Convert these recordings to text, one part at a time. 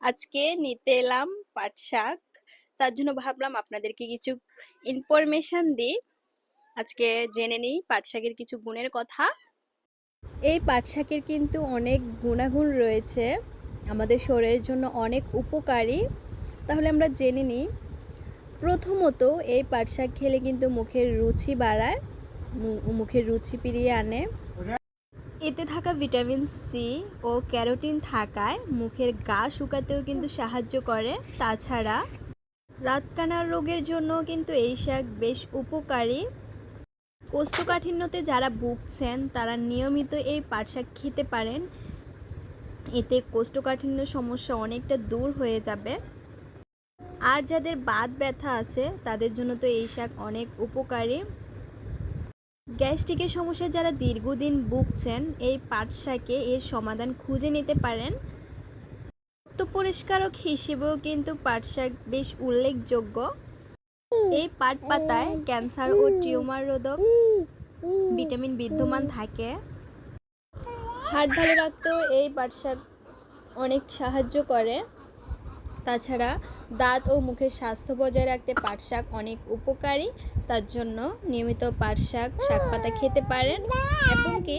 আজকে নিতে এলাম পাট শাক। তার জন্য ভাবলাম আপনাদেরকে কিছু ইনফরমেশন দিই। আজকে জেনে নিই পাট শাকের কিছু গুণের কথা। এই পাট শাকের কিন্তু অনেক গুণাগুণ রয়েছে, আমাদের শরীরের জন্য অনেক উপকারী। তাহলে আমরা জেনে নিই। প্রথমত, এই পাট শাক খেলে কিন্তু মুখের রুচি বাড়ায়, মুখের রুচি ফিরিয়ে আনে। এতে থাকা ভিটামিন সি ও ক্যারোটিন থাকায় মুখের গা শুকাতেও কিন্তু সাহায্য করে। তাছাড়া রাতকানার রোগের জন্য কিন্তু এই শাক বেশ উপকারী। কোষ্ঠকাঠিন্যতে যারা ভুগছেন তারা নিয়মিত এই পাট শাক খেতে পারেন, এতে কোষ্ঠকাঠিন্য সমস্যা অনেকটা দূর হয়ে যাবে। আর যাদের বাত ব্যথা আছে তাদের জন্য তো এই শাক অনেক উপকারী। গ্যাস্ট্রিকের সমস্যায় যারা দীর্ঘদিন ভুগছেন এই পাট শাকে এর সমাধান খুঁজে নিতে পারেন। রক্ত পরিষ্কারক হিসেবেও কিন্তু পাট শাক বেশ উল্লেখযোগ্য। এই পাট পাতায় ক্যান্সার ও টিউমার রোধক ভিটামিন বিদ্যমান থাকে। হার্ট ভালো রাখতেও এই পাট শাক অনেক সাহায্য করে। তাছাড়া দাঁত ও মুখের স্বাস্থ্য বজায় রাখতে পাট শাক অনেক উপকারী। তার জন্য নিয়মিত পাট শাক পাতা খেতে পারেন। এবং কি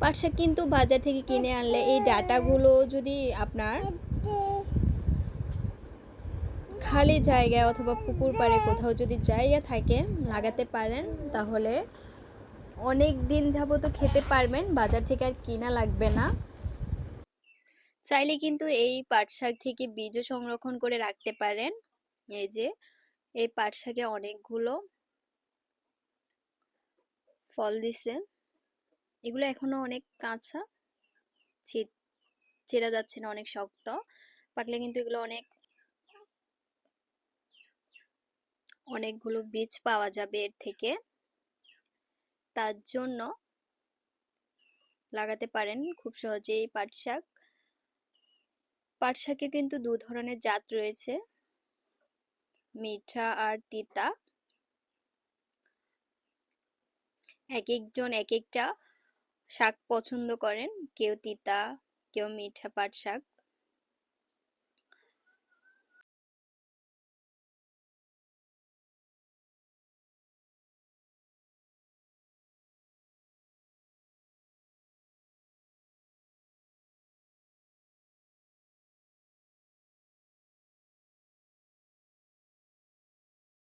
পাট শাক কিন্তু বাজার থেকে কিনে আনলে এই ডাঁটাগুলো যদি আপনার খালি জায়গায় অথবা পুকুর পাড়ে কোথাও যদি জায়গা থাকে লাগাতে পারেন, তাহলে অনেক দিন যাবত খেতে পারবেন, বাজার থেকে আর কিনা লাগবে না। চাইলে কিন্তু এই পাট শাক থেকে বীজও সংরক্ষণ করে রাখতে পারেন। এই যে এই পাট শাকে অনেকগুলো ফল দিছে, এগুলো এখনো অনেক কাঁচা, চেরা যাচ্ছে না, অনেক শক্ত। পাকলে কিন্তু এগুলো অনেকগুলো বীজ পাওয়া যাবে এর থেকে। তার জন্য লাগাতে পারেন খুব সহজেই পাট শাক। পাট শাকে কিন্তু দু ধরনের জাত রয়েছে, মিঠা আর তিতা। এক একজন এক একটা শাক পছন্দ করেন, কেউ তিতা কেউ মিঠা পাট শাক